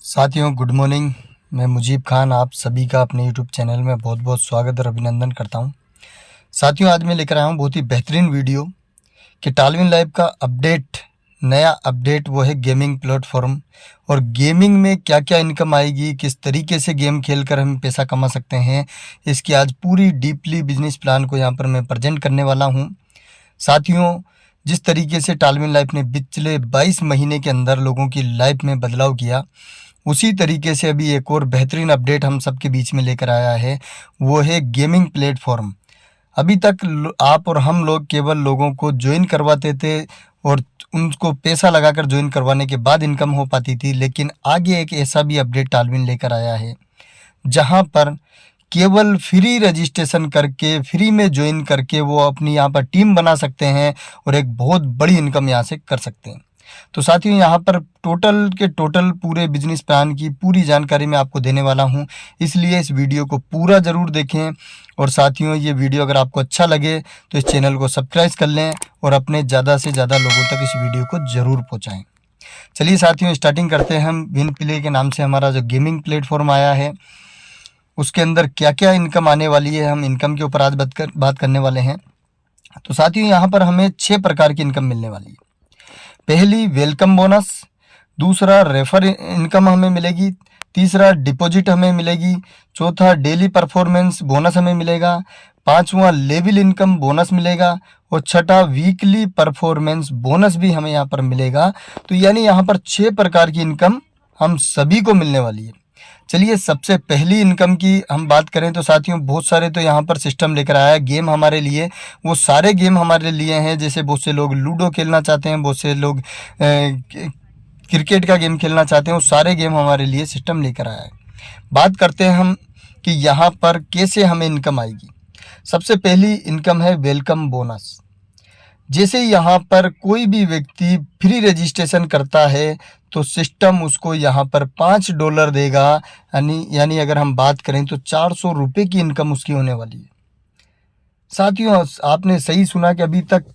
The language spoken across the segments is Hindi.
साथियों गुड मॉर्निंग। मैं मुजीब खान आप सभी का अपने यूट्यूब चैनल में बहुत बहुत स्वागत और अभिनंदन करता हूं। साथियों आज मैं लेकर आया हूं बहुत ही बेहतरीन वीडियो कि टालविन लाइव का नया अपडेट वो है गेमिंग प्लेटफॉर्म और गेमिंग में क्या क्या इनकम आएगी, किस तरीके से गेम खेलकर हम पैसा कमा सकते हैं, इसकी आज पूरी डीपली बिजनेस प्लान को यहाँ पर मैं प्रेजेंट करने वाला हूँ। साथियों जिस तरीके से टालविन लाइफ ने पिछले 22 महीने के अंदर लोगों की लाइफ में बदलाव किया, उसी तरीके से अभी एक और बेहतरीन अपडेट हम सबके बीच में लेकर आया है, वो है गेमिंग प्लेटफॉर्म। अभी तक आप और हम लोग केवल लोगों को ज्वाइन करवाते थे और उनको पैसा लगाकर ज्वाइन करवाने के बाद इनकम हो पाती थी, लेकिन आगे एक ऐसा भी अपडेट टालविन लेकर आया है जहां पर केवल फ्री रजिस्ट्रेशन करके फ्री में ज्वाइन करके वो अपनी यहाँ पर टीम बना सकते हैं और एक बहुत बड़ी इनकम यहाँ से कर सकते हैं। तो साथियों यहाँ पर टोटल पूरे बिजनेस प्लान की पूरी जानकारी मैं आपको देने वाला हूँ, इसलिए इस वीडियो को पूरा ज़रूर देखें। और साथियों ये वीडियो अगर आपको अच्छा लगे तो इस चैनल को सब्सक्राइब कर लें और अपने ज़्यादा से ज़्यादा लोगों तक इस वीडियो को ज़रूर पहुँचाएँ। चलिए साथियों स्टार्टिंग करते हैं हम। विन प्ले के नाम से हमारा जो गेमिंग प्लेटफॉर्म आया है उसके अंदर क्या क्या इनकम आने वाली है, हम इनकम के ऊपर आज बात करने वाले हैं। तो साथियों यहाँ पर हमें 6 प्रकार की इनकम मिलने वाली है। पहली वेलकम बोनस, दूसरा रेफर इनकम हमें मिलेगी, तीसरा डिपॉजिट हमें मिलेगी, चौथा डेली परफॉर्मेंस बोनस हमें मिलेगा, पांचवा लेवल इनकम बोनस मिलेगा और छठा वीकली परफॉर्मेंस बोनस भी हमें यहाँ पर मिलेगा। तो यानी यहाँ पर 6 प्रकार की इनकम हम सभी को मिलने वाली है। चलिए सबसे पहली इनकम की हम बात करें तो साथियों बहुत सारे तो यहाँ पर सिस्टम लेकर आया है गेम हमारे लिए। वो सारे गेम हमारे लिए हैं, जैसे बहुत से लोग लूडो खेलना चाहते हैं, बहुत से लोग क्रिकेट का गेम खेलना चाहते हैं, वो सारे गेम हमारे लिए सिस्टम लेकर आया है। बात करते हैं हम कि यहाँ पर कैसे हमें इनकम आएगी। सबसे पहली इनकम है वेलकम बोनस। जैसे यहाँ पर कोई भी व्यक्ति फ्री रजिस्ट्रेशन करता है तो सिस्टम उसको यहाँ पर $5 देगा, यानी अगर हम बात करें तो 400 रुपये की इनकम उसकी होने वाली है। साथियों आपने सही सुना कि अभी तक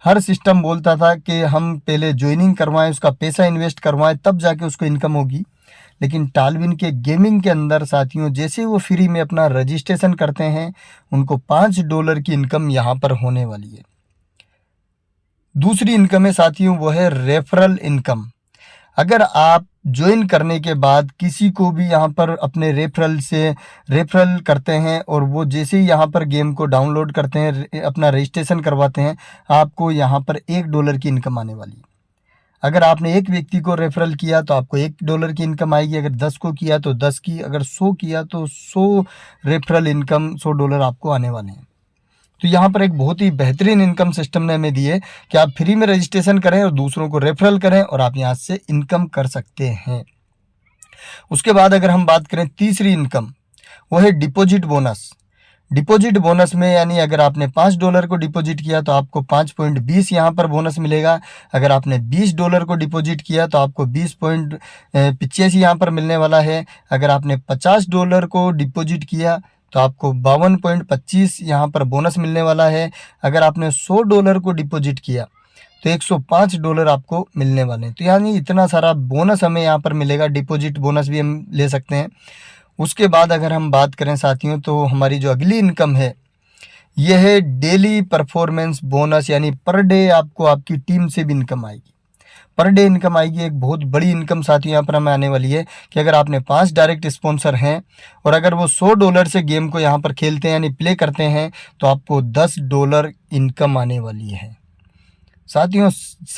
हर सिस्टम बोलता था कि हम पहले ज्वाइनिंग करवाएं, उसका पैसा इन्वेस्ट करवाएं, तब जाके उसको इनकम होगी। लेकिन टालविन के गेमिंग के अंदर साथियों जैसे वो फ्री में अपना रजिस्ट्रेशन करते हैं उनको $5 की इनकम यहाँ पर होने वाली है। दूसरी इनकम है साथियों वो है रेफरल इनकम। अगर आप ज्वाइन करने के बाद किसी को भी यहाँ पर अपने रेफरल करते हैं और वो जैसे ही यहाँ पर गेम को डाउनलोड करते हैं, अपना रजिस्ट्रेशन करवाते हैं, आपको यहाँ पर $1 की इनकम आने वाली है। अगर आपने एक व्यक्ति को रेफरल किया तो आपको $1 की इनकम आएगी, अगर 10 को किया तो 10 की, अगर 100 किया तो 100 रेफरल इनकम $100 आपको आने वाले हैं। तो यहाँ पर एक बहुत ही बेहतरीन इनकम सिस्टम ने हमें दी है कि आप फ्री में रजिस्ट्रेशन करें और दूसरों को रेफरल करें और आप यहाँ से इनकम कर सकते हैं। उसके बाद अगर हम बात करें तीसरी इनकम वो है डिपॉजिट बोनस। डिपॉजिट बोनस में यानी अगर आपने $5 को डिपॉजिट किया तो आपको 5.20 यहाँ पर बोनस मिलेगा। अगर आपने $20 को डिपॉजिट किया तो आपको 20.85 यहाँ पर मिलने वाला है। अगर आपने $50 को डिपॉजिट किया तो आपको 52.25 यहाँ पर बोनस मिलने वाला है। अगर आपने $100 को डिपॉजिट किया तो $105 आपको मिलने वाले हैं। तो यानी इतना सारा बोनस हमें यहाँ पर मिलेगा, डिपॉजिट बोनस भी हम ले सकते हैं। उसके बाद अगर हम बात करें साथियों तो हमारी जो अगली इनकम है यह है डेली परफॉर्मेंस बोनस, यानी पर डे आपको आपकी टीम से भी इनकम आएगी। पर डे इनकम आएगी। एक बहुत बड़ी इनकम साथियों यहाँ पर हमें आने वाली है कि अगर आपने 5 डायरेक्ट स्पॉन्सर हैं और अगर वो $100 से गेम को यहाँ पर खेलते हैं यानी प्ले करते हैं तो आपको $10 इनकम आने वाली है। साथियों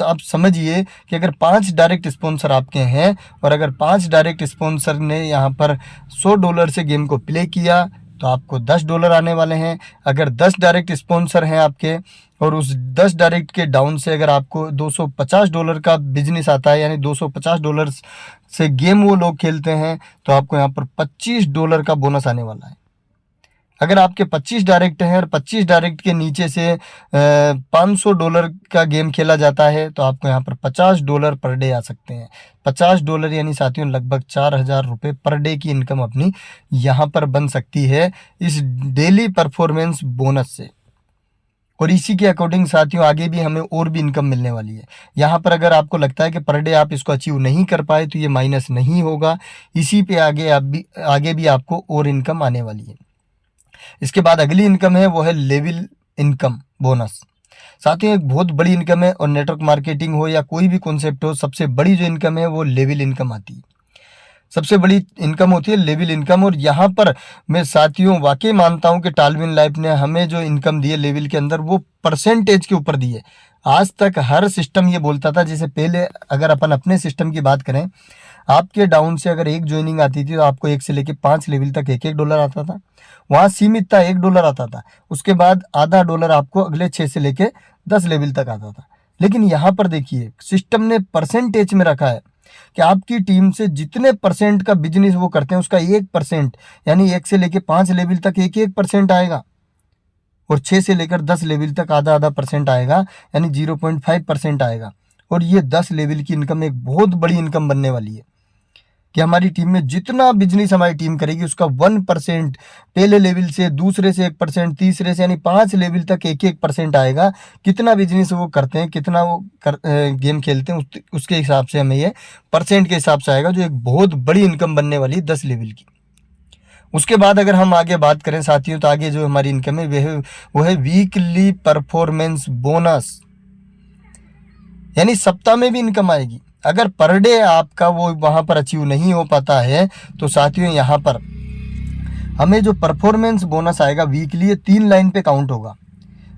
आप समझिए कि अगर 5 डायरेक्ट स्पॉन्सर आपके हैं और अगर 5 डायरेक्ट स्पॉन्सर ने यहाँ पर $100 से गेम को प्ले किया तो आपको $10 आने वाले हैं। अगर 10 डायरेक्ट स्पॉन्सर हैं आपके और उस 10 डायरेक्ट के डाउन से अगर आपको $250 का बिजनेस आता है यानी $250 से गेम वो लोग खेलते हैं तो आपको यहाँ पर $25 का बोनस आने वाला है। अगर आपके 25 डायरेक्ट हैं और 25 डायरेक्ट के नीचे से $500 का गेम खेला जाता है तो आपको यहाँ पर $50 पर डे आ सकते हैं। $50 यानी साथियों लगभग 4000 रुपये पर डे की इनकम अपनी यहाँ पर बन सकती है इस डेली परफॉर्मेंस बोनस से। और इसी के अकॉर्डिंग साथियों आगे भी हमें और भी इनकम मिलने वाली है। यहाँ पर अगर आपको लगता है कि पर डे आप इसको अचीव नहीं कर पाए तो ये माइनस नहीं होगा, इसी पे आगे भी आपको और इनकम आने वाली है। इसके बाद अगली इनकम है वो है लेवल इनकम बोनस। साथियों एक बहुत बड़ी इनकम है, और नेटवर्क मार्केटिंग हो या कोई भी कॉन्सेप्ट हो, सबसे बड़ी जो इनकम है वो लेवल इनकम आती है। सबसे बड़ी इनकम होती है लेवल इनकम। और यहाँ पर मैं साथियों वाकई मानता हूँ कि टालविन लाइफ ने हमें जो इनकम दी है लेवल के अंदर वो परसेंटेज के ऊपर दी है। आज तक हर सिस्टम ये बोलता था, जैसे पहले अगर अपन अपने सिस्टम की बात करें, आपके डाउन से अगर एक ज्वाइनिंग आती थी तो आपको 1 से लेके 5 लेवल तक $1 आता था, वहाँ सीमित था, $1 आता था। उसके बाद आधा डॉलर आपको अगले 6 से लेके 10 लेवल तक आता था। लेकिन यहाँ पर देखिए सिस्टम ने परसेंटेज में रखा है कि आपकी टीम से जितने परसेंट का बिजनेस वो करते हैं उसका 1%, यानी 1 से लेके 5 लेवल तक 1% आएगा, और 6 से लेकर 10 लेवल तक आधा आधा परसेंट आएगा, यानी 0.5% आएगा। और ये 10 लेवल की इनकम एक बहुत बड़ी इनकम बनने वाली है कि हमारी टीम में जितना बिजनेस हमारी टीम करेगी उसका 1% पहले लेवल से, दूसरे से 1%, तीसरे से, यानी 5 लेवल तक 1% आएगा। कितना बिजनेस वो करते हैं, कितना वो गेम खेलते हैं, उसके हिसाब से हमें ये परसेंट के हिसाब से आएगा, जो एक बहुत बड़ी इनकम बनने वाली है 10 लेवल की। उसके बाद अगर हम आगे बात करें साथियों, तो आगे जो हमारी इनकम है वो है वीकली परफॉर्मेंस बोनस, यानी सप्ताह में भी इनकम आएगी। अगर पर डे आपका वो वहाँ पर अचीव नहीं हो पाता है तो साथियों यहाँ पर हमें जो परफॉर्मेंस बोनस आएगा वीकली, ये 3 लाइन पे काउंट होगा।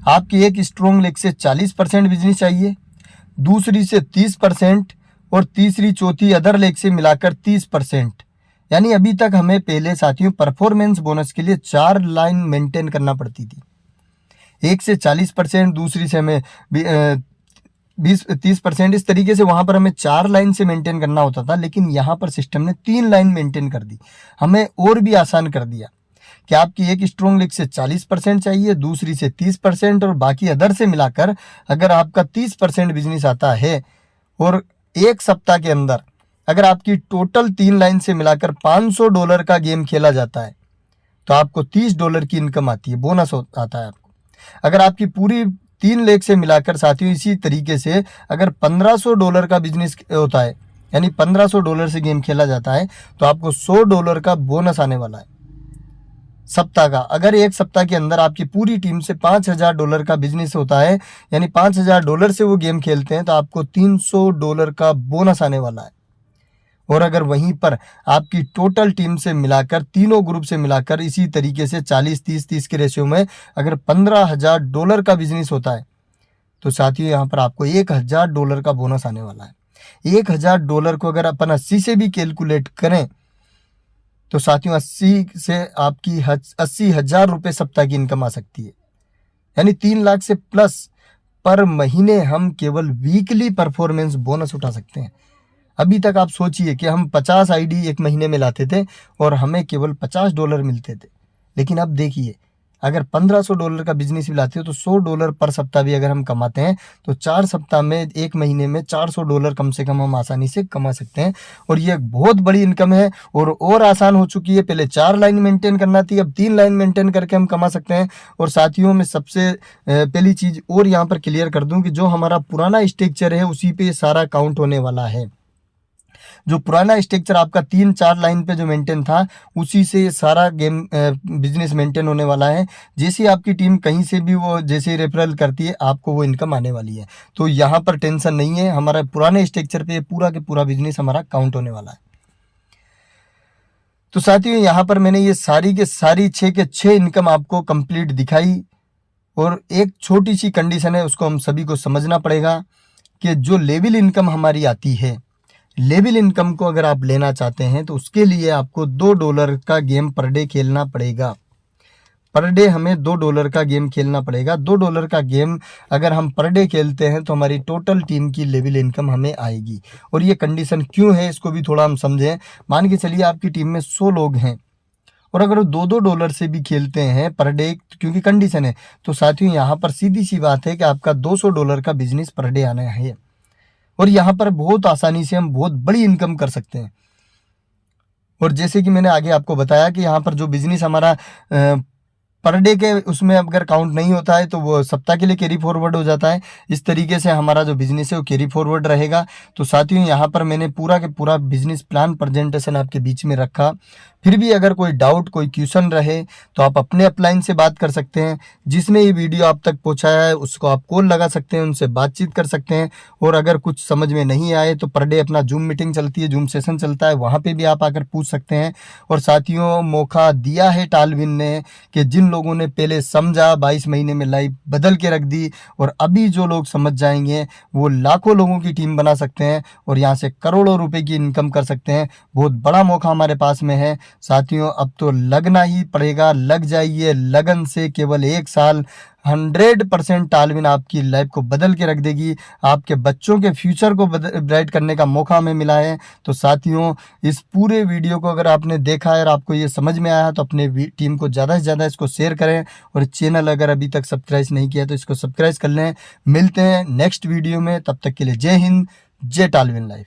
आपकी एक स्ट्रॉन्ग लेग से 40% बिजनेस चाहिए, दूसरी से 30%, और तीसरी चौथी अदर लेग से मिलाकर 30%। यानी अभी तक हमें पहले साथियों परफॉर्मेंस बोनस के लिए 4 लाइन मेंटेन करना पड़ती थी। एक से 40%, दूसरी से हमें 20-30%, इस तरीके से वहां पर हमें 4 लाइन से मेंटेन करना होता था। लेकिन यहाँ पर सिस्टम ने 3 लाइन मेंटेन कर दी, हमें और भी आसान कर दिया कि आपकी एक स्ट्रॉन्ग लेग से 40% चाहिए, दूसरी से 30%, और बाकी अदर से मिलाकर अगर आपका 30% बिजनेस आता है और एक सप्ताह के अंदर अगर आपकी टोटल 3 लाइन से मिलाकर $500 का गेम खेला जाता है तो आपको $30 की इनकम आती है, बोनस आता है आपको। अगर आपकी पूरी 3 लेग से मिलाकर साथियों इसी तरीके से अगर $1500 का बिजनेस होता है, यानी $1500 से गेम खेला जाता है, तो आपको $100 का बोनस आने वाला है सप्ताह का। अगर एक सप्ताह के अंदर आपकी पूरी टीम से $5000 का बिजनेस होता है, यानी $5000 से वो गेम खेलते हैं, तो आपको $300 का बोनस आने वाला है। और अगर वहीं पर आपकी टोटल टीम से मिलाकर, तीनों ग्रुप से मिलाकर इसी तरीके से 40-30-30 के रेशियो में अगर $15000 का बिजनेस होता है, तो साथियों यहाँ पर आपको $1000 का बोनस आने वाला है। $1000 को अगर अपन 80 से भी कैलकुलेट करें तो साथियों 80 से आपकी 80,000 रुपये सप्ताह की इनकम आ सकती है, यानी 3 लाख से प्लस पर महीने हम केवल वीकली परफॉर्मेंस बोनस उठा सकते हैं। अभी तक आप सोचिए कि हम 50 आईडी एक महीने में लाते थे और हमें केवल $50 मिलते थे, लेकिन अब देखिए अगर $1500 का बिजनेस भी लाते हो तो $100 पर सप्ताह भी अगर हम कमाते हैं तो 4 सप्ताह में, एक महीने में $400 कम से कम हम आसानी से कमा सकते हैं। और ये एक बहुत बड़ी इनकम है और आसान हो चुकी है। पहले 4 लाइन मेंटेन करना थी, अब 3 लाइन मेंटेन करके हम कमा सकते हैं। और साथियों में सबसे पहली चीज़ और यहाँ पर क्लियर कर दूँ कि जो हमारा पुराना स्ट्रक्चर है उसी पे सारा काउंट होने वाला है। जो पुराना स्ट्रक्चर आपका 3-4 लाइन पे जो मेंटेन था उसी से सारा गेम बिजनेस मेंटेन होने वाला है। जैसे आपकी टीम कहीं से भी वो जैसे रेफरल करती है आपको वो इनकम आने वाली है, तो यहाँ पर टेंशन नहीं है। हमारा पुराने स्ट्रक्चर पे पूरा के पूरा बिजनेस हमारा काउंट होने वाला है। तो साथियों यहाँ पर मैंने ये सारी के सारी 6 के 6 इनकम आपको कंप्लीट दिखाई, और एक छोटी सी कंडीशन है उसको हम सभी को समझना पड़ेगा कि जो लेवल इनकम हमारी आती है, लेवल इनकम को अगर आप लेना चाहते हैं तो उसके लिए आपको $2 का गेम पर डे खेलना पड़ेगा। पर डे हमें $2 का गेम खेलना पड़ेगा। $2 का गेम अगर हम पर डे खेलते हैं तो हमारी टोटल टीम की लेवल इनकम हमें आएगी। और ये कंडीशन क्यों है इसको भी थोड़ा हम समझें। मान के चलिए आपकी टीम में 100 लोग हैं और अगर वो $2 से भी खेलते हैं पर डे, क्योंकि कंडीशन है, तो साथियों यहाँ पर सीधी सी बात है कि आपका $200 का बिजनेस पर डे आना है। और यहाँ पर बहुत आसानी से हम बहुत बड़ी इनकम कर सकते हैं। और जैसे कि मैंने आगे आपको बताया कि यहाँ पर जो बिजनेस हमारा पर डे के उसमें अगर काउंट नहीं होता है तो वो सप्ताह के लिए कैरी फॉरवर्ड हो जाता है। इस तरीके से हमारा जो बिजनेस है वो कैरी फॉरवर्ड रहेगा। तो साथियों यहाँ पर मैंने पूरा के पूरा बिजनेस प्लान प्रेजेंटेशन आपके बीच में रखा। फिर भी अगर कोई डाउट कोई क्वेश्चन रहे तो आप अपने अपलाइन से बात कर सकते हैं। जिसने ये वीडियो आप तक पहुंचाया है उसको आप कॉल लगा सकते हैं, उनसे बातचीत कर सकते हैं। और अगर कुछ समझ में नहीं आए तो पर डे अपना जूम मीटिंग चलती है, जूम सेशन चलता है, वहाँ पे भी आप आकर पूछ सकते हैं। और साथियों मौका दिया है टालविन ने कि जिन लोगों ने पहले समझा 22 महीने में लाइफ बदल के रख दी, और अभी जो लोग समझ जाएंगे वो लाखों लोगों की टीम बना सकते हैं और यहाँ से करोड़ों रुपए की इनकम कर सकते हैं। बहुत बड़ा मौका हमारे पास में है साथियों। अब तो लगना ही पड़ेगा, लग जाइए लगन से। केवल 1 साल 100% टालविन आपकी लाइफ को बदल के रख देगी। आपके बच्चों के फ्यूचर को ब्राइट करने का मौका हमें मिला है। तो साथियों इस पूरे वीडियो को अगर आपने देखा है और आपको ये समझ में आया तो अपने टीम को ज़्यादा से ज़्यादा इसको शेयर करें। और चैनल अगर अभी तक सब्सक्राइब नहीं किया तो इसको सब्सक्राइब कर लें। मिलते हैं नेक्स्ट वीडियो में, तब तक के लिए जय हिंद, जय टालविन लाइफ।